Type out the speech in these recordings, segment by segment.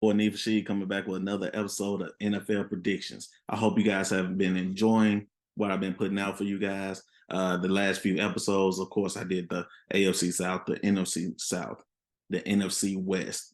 Or NeedForSheed coming back with another episode of NFL predictions. I hope you guys have been enjoying what I've been putting out for you guys. The last few episodes, of course, I did the AFC South, the NFC South, the NFC West,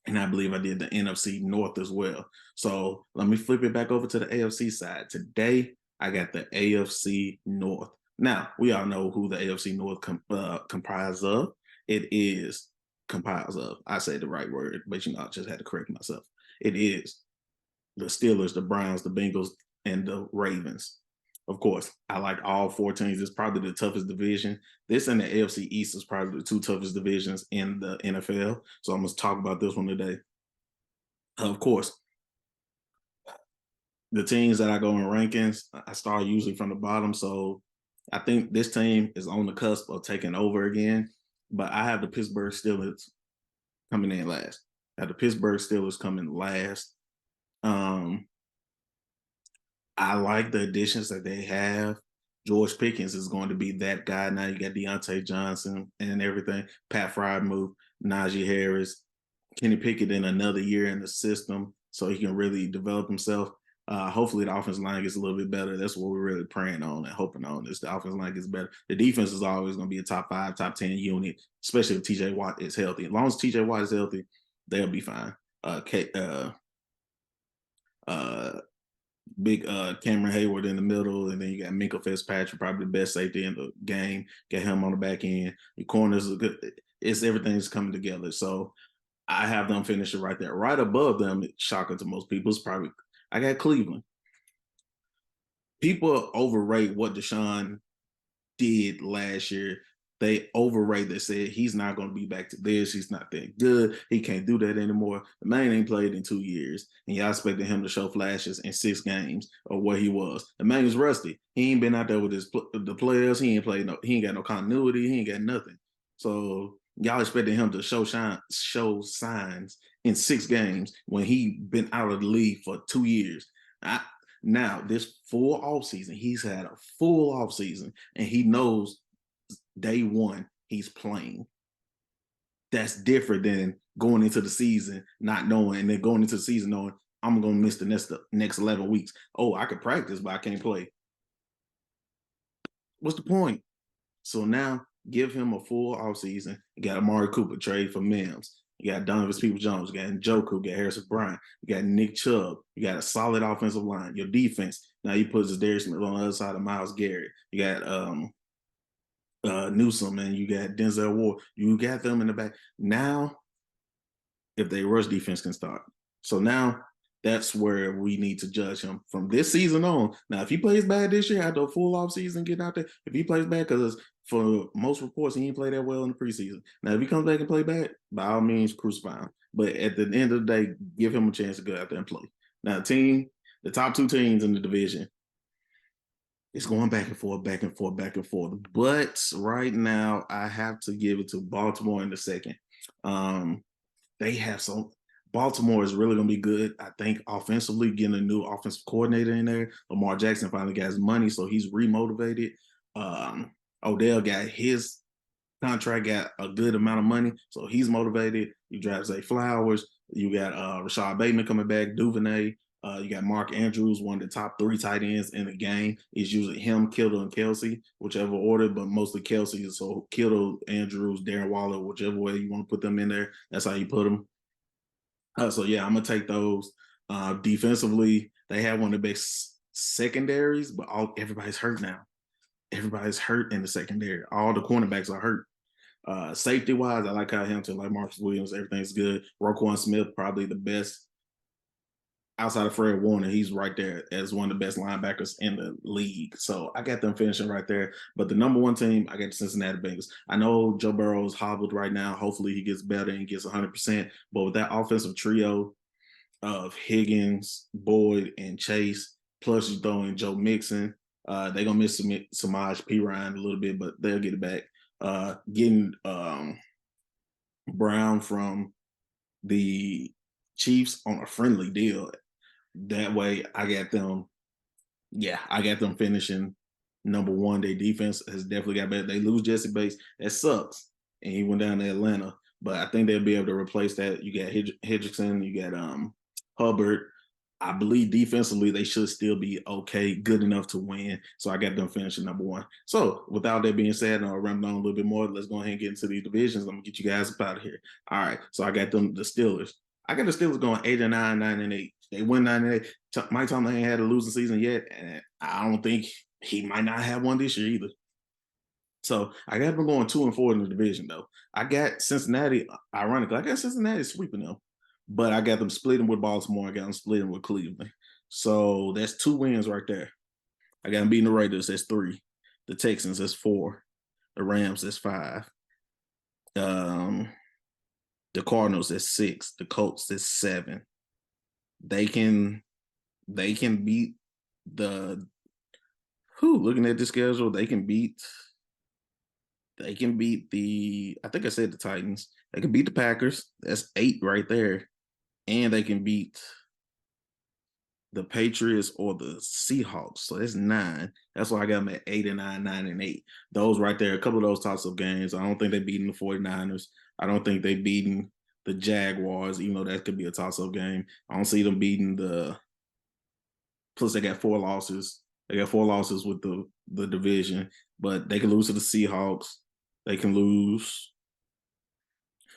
and I believe I did the NFC North as well. So let me flip it back over to the AFC side. Today, I got the AFC North. Now, we all know who the AFC North comprised of. It is comprised of, I say the right word, but I just had to correct myself. It is the Steelers, the Browns, the Bengals, and the Ravens. Of course, I like all four teams. It's probably the toughest division. This and the AFC East is probably the two toughest divisions in the NFL. So I'm going to talk about this one today. Of course, the teams that I go in rankings, I start usually from the bottom. So I think this team is on the cusp of taking over again. But I have the Pittsburgh Steelers coming in last. I have the Pittsburgh Steelers coming last. I like the additions that they have. George Pickens is going to be that guy. Now you got Deontay Johnson and everything. Pat Frymouth, Najee Harris, Kenny Pickett in another year in the system so he can really develop himself. Hopefully the offensive line gets a little bit better. That's what we're really praying on and hoping on is the offensive line gets better. The defense is always going to be a top 5, top 10 unit, especially if TJ Watt is healthy. As long as TJ Watt is healthy, they'll be fine. Big Cameron Hayward in the middle, and then you got Minkah Fitzpatrick, probably the best safety in the game. Get him on the back end. The corners are good. It's everything's coming together. So I have them finishing right there. Right above them, shocking to most people, is probably I got Cleveland. People overrate what Deshaun did last year. They overrate. They said he's not going to be back to this. He's not that good. He can't do that anymore. The man ain't played in 2 years, and y'all expected him to show flashes in 6 games of what he was. The man is rusty. He ain't been out there with the players. He ain't played no. He ain't got no continuity. He ain't got nothing. So y'all expected him to show signs in 6 games when he been out of the league for 2 years. Now, this full offseason, he's had a full offseason, and he knows day one he's playing. That's different than going into the season not knowing, and then going into the season knowing I'm going to miss the next 11 weeks. Oh, I could practice, but I can't play. What's the point? So now give him a full offseason. You got Amari Cooper trade for Mims. You got Donovan Peoples-Jones. You got Njoku. You got Harrison Bryant. You got Nick Chubb. You got a solid offensive line. Your defense. Now you put Darius Smith on the other side of Myles Garrett. You got Newsome and you got Denzel Ward. You got them in the back. Now, if they rush defense can start. So now that's where we need to judge him from this season on. Now, if he plays bad this year, after a full off season, getting out there, if he plays bad, because for most reports, he didn't play that well in the preseason. Now, if he comes back and play bad, by all means, crucify him. But at the end of the day, give him a chance to go out there and play. Now, the top 2 teams in the division, it's going back and forth, back and forth, back and forth. But right now, I have to give it to Baltimore in the second. They have some. Baltimore is really going to be good. I think offensively, getting a new offensive coordinator in there. Lamar Jackson finally got his money, so he's remotivated. Odell got his contract, got a good amount of money, so he's motivated. You draft Zay Flowers. You got Rashad Bateman coming back, Duvernay. You got Mark Andrews, one of the top 3 tight ends in the game. It's usually him, Kittle, and Kelsey, whichever order, but mostly Kelsey. So Kittle, Andrews, Darren Waller, whichever way you want to put them in there, that's how you put them. So yeah, I'm gonna take those. Defensively, they have one of the best secondaries, but everybody's hurt now. Everybody's hurt in the secondary. All the cornerbacks are hurt. Safety wise, I like Kyle Hamilton, like Marcus Williams. Everything's good. Roquan Smith, probably the best outside of Fred Warner. He's right there as one of the best linebackers in the league. So I got them finishing right there. But the number 1 team, I got the Cincinnati Bengals. I know Joe Burrow's hobbled right now. Hopefully he gets better and gets 100%. But with that offensive trio of Higgins, Boyd, and Chase, plus you throw in Joe Mixon, they're going to miss Samaj P. Ryan a little bit, but they'll get it back. Getting Brown from the Chiefs on a friendly deal. That way, I got them finishing number 1. Their defense has definitely got better. They lose Jesse Bates. That sucks. And he went down to Atlanta. but I think they'll be able to replace that. You got Hendrickson, you got Hubbard. I believe defensively they should still be okay, good enough to win. So I got them finishing number one. So without that being said, and I'll rambling on a little bit more, let's go ahead and get into these divisions. I'm gonna get you guys up out of here. All right. So I got them the Steelers. I got the Steelers going 8-9, 9-8. They win 9-8. Mike Tomlin ain't had a losing season yet, and I don't think he might not have one this year either. So I got them going 2-4 in the division, though. I got Cincinnati, ironically, I got Cincinnati sweeping them, but I got them splitting with Baltimore. I got them splitting with Cleveland. So that's 2 wins right there. I got them beating the Raiders. That's 3. The Texans, that's 4. The Rams, that's 5. The Cardinals, that's 6. The Colts, that's 7. They can beat looking at the schedule, they can beat I think I said the Titans. They can beat the Packers. That's 8 right there. And they can beat the Patriots or the Seahawks. So that's 9. That's why I got them at 8-9, 9-8. Those right there, a couple of those toss-up games. I don't think they're beating the 49ers. I don't think they're beating the Jaguars, even though that could be a toss-up game. I don't see them beating plus they got 4 losses. They got 4 losses with the division, but they can lose to the Seahawks. They can lose.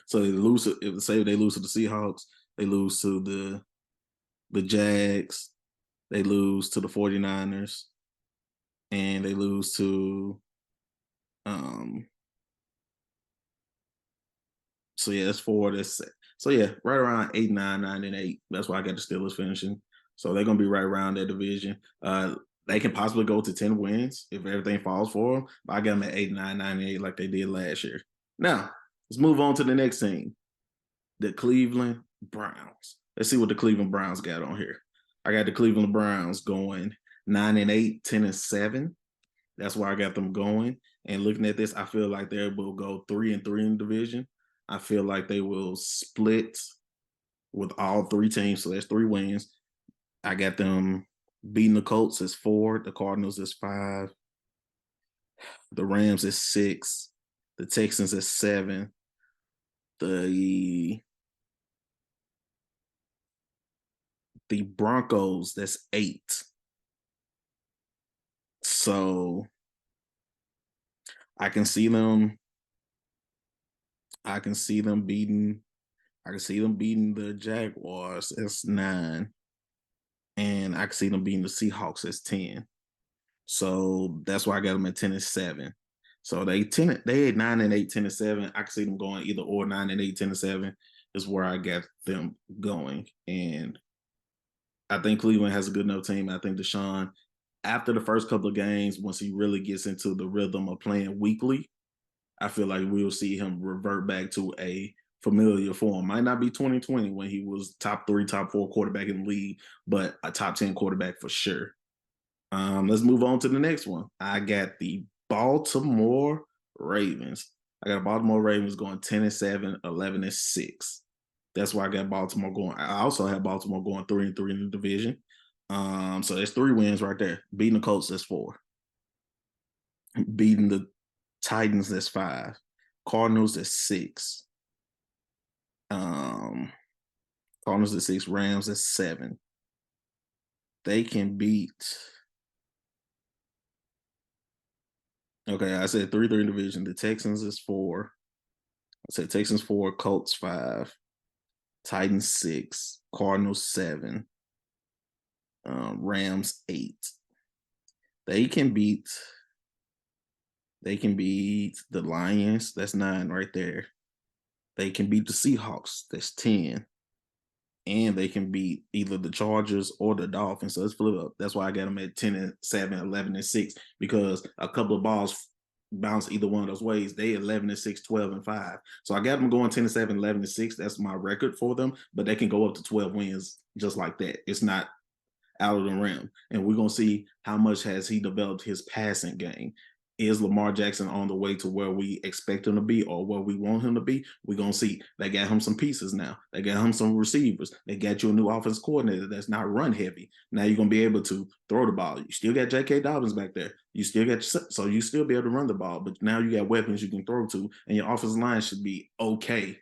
So they lose. Say they lose to the Seahawks, they lose to the Jags, they lose to the 49ers, and they lose to so yeah, that's 4. So yeah, right around 8, 9, 9-8. That's why I got the Steelers finishing. So they're gonna be right around that division. They can possibly go to 10 wins if everything falls for them. But I got them at 8, 9, 9-8 like they did last year. Now, let's move on to the next team, the Cleveland Browns. Let's see what the Cleveland Browns got on here. I got the Cleveland Browns going 9-8, 10-7. That's where I got them going. And looking at this, I feel like they will go 3-3 in the division. I feel like they will split with all 3 teams. So that's 3 wins. I got them beating the Colts is 4. The Cardinals is 5. The Rams is 6. The Texans is 7. The Broncos, that's 8. So I can see them beating the Jaguars. That's 9. And I can see them beating the Seahawks. That's 10. So that's why I got them at 10-7. So they 8, 9-8, 10-7. I can see them going either or 9-8, 10-7 is where I got them going. And I think Cleveland has a good enough team. I think Deshaun, after the first couple of games, once he really gets into the rhythm of playing weekly, I feel like we'll see him revert back to a familiar form. Might not be 2020 when he was top 3, top 4 quarterback in the league, but a top 10 quarterback for sure. Let's move on to the next one. I got the Baltimore Ravens. I got Baltimore Ravens going 10-7, 11-6. That's why I got Baltimore going. I also have Baltimore going 3-3 in the division. So there's 3 wins right there. Beating the Colts, that's 4. Beating the Titans, that's 5. Cardinals, that's 6. Cardinals at 6. Rams, that's 7. They can beat. Okay, I said 3-3 division. The Texans is 4. I said Texans 4, Colts 5, Titans 6, Cardinals 7, Rams 8. They can beat the Lions. That's 9 right there. They can beat the Seahawks. That's 10. And they can beat either the Chargers or the Dolphins. So let's flip up. That's why I got them at 10-7, 11-6, because a couple of balls bounce either one of those ways. They 11-6, 12-5. So I got them going 10-7, 11-6. That's my record for them, but they can go up to 12 wins just like that. It's not out of the rim. And we're going to see how much has he developed his passing game. Is Lamar Jackson on the way to where we expect him to be or where we want him to be? We're going to see. They got him some pieces now. They got him some receivers. They got you a new offense coordinator that's not run heavy. Now you're going to be able to throw the ball. You still got J.K. Dobbins back there. You still got, so you still be able to run the ball, but now you got weapons you can throw to, and your offensive line should be okay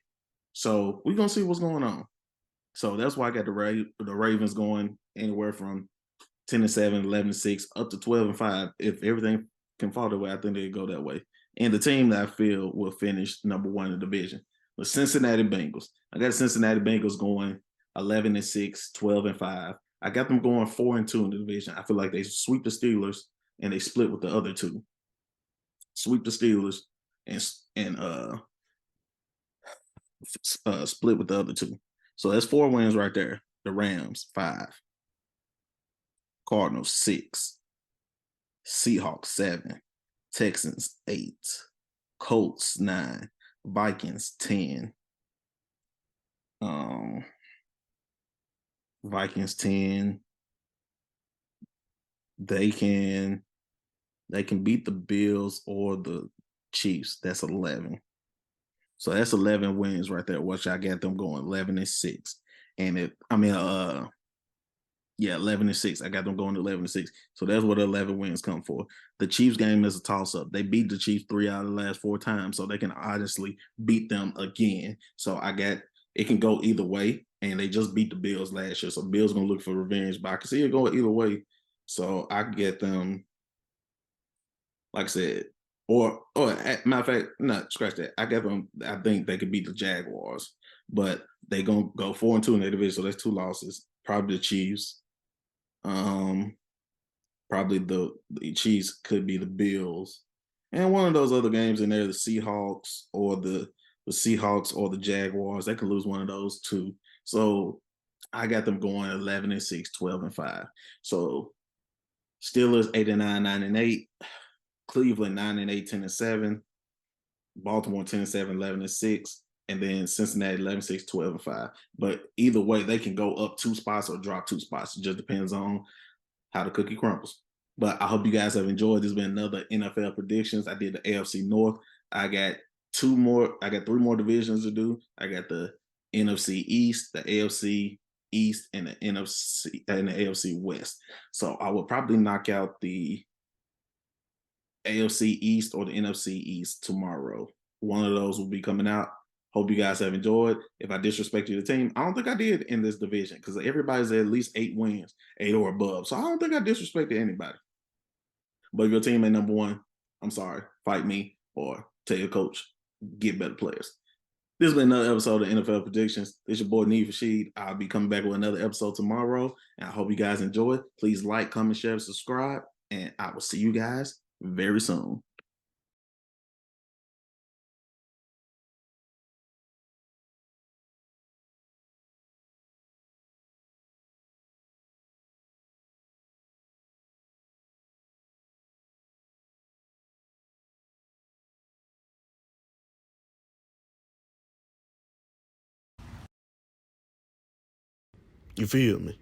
So we're gonna see what's going on. So that's why I got the Ravens going anywhere from 10-7, 11-6, up to 12-5. If everything can fall that way, I think they go that way. And the team that I feel will finish number one in the division, the Cincinnati Bengals. I got Cincinnati Bengals going 11-6, 12-5. I got them going 4-2 in the division. I feel like they sweep the Steelers and they split with the other two. Sweep the Steelers and split with the other two. So that's 4 wins right there. The Rams 5, Cardinals 6, Seahawks 7, Texans 8, Colts 9, Vikings 10. Vikings 10. They can beat the Bills or the Chiefs. That's 11. So that's 11 wins right there. Which I got them going 11-6. And 11-6. I got them going 11-6. So that's what the 11 wins come for. The Chiefs game is a toss-up. They beat the Chiefs 3 out of the last 4 times, so they can honestly beat them again. So it can go either way, and they just beat the Bills last year. So Bills gonna look for revenge, but I can see it going either way. So I can get them, like I said, or matter of fact, not scratch that. I get them. I think they could beat the Jaguars, but they gonna go 4-2 in their division. So that's 2 losses. Probably the Chiefs. Um, Probably the Chiefs, could be the Bills, and one of those other games in there, the Seahawks or the Jaguars. They could lose one of those too. So I got them going 11-6, 12-5. So Steelers 8-9, 9-8. Cleveland 9-8, 10-7. Baltimore 10-7, 11-6. And then Cincinnati 11-6, 12-5. But either way, they can go up 2 spots or drop 2 spots. It just depends on how the cookie crumbles. But I hope you guys have enjoyed. There's been another NFL predictions. I did the AFC North. I got 3 more divisions to do. I got the NFC East, the AFC East, and the AFC West. So I will probably knock out the AFC East or the NFC East tomorrow. One of those will be coming out. Hope you guys have enjoyed. If I disrespected the team, I don't think I did in this division because everybody's at least 8 wins, 8 or above. So I don't think I disrespected anybody. But if your team ain't number one, I'm sorry. Fight me or tell your coach, get better players. This has been another episode of NFL Predictions. It's your boy NeedForSheed. I'll be coming back with another episode tomorrow. And I hope you guys enjoy it. Please like, comment, share, and subscribe. And I will see you guys very soon. You feel me?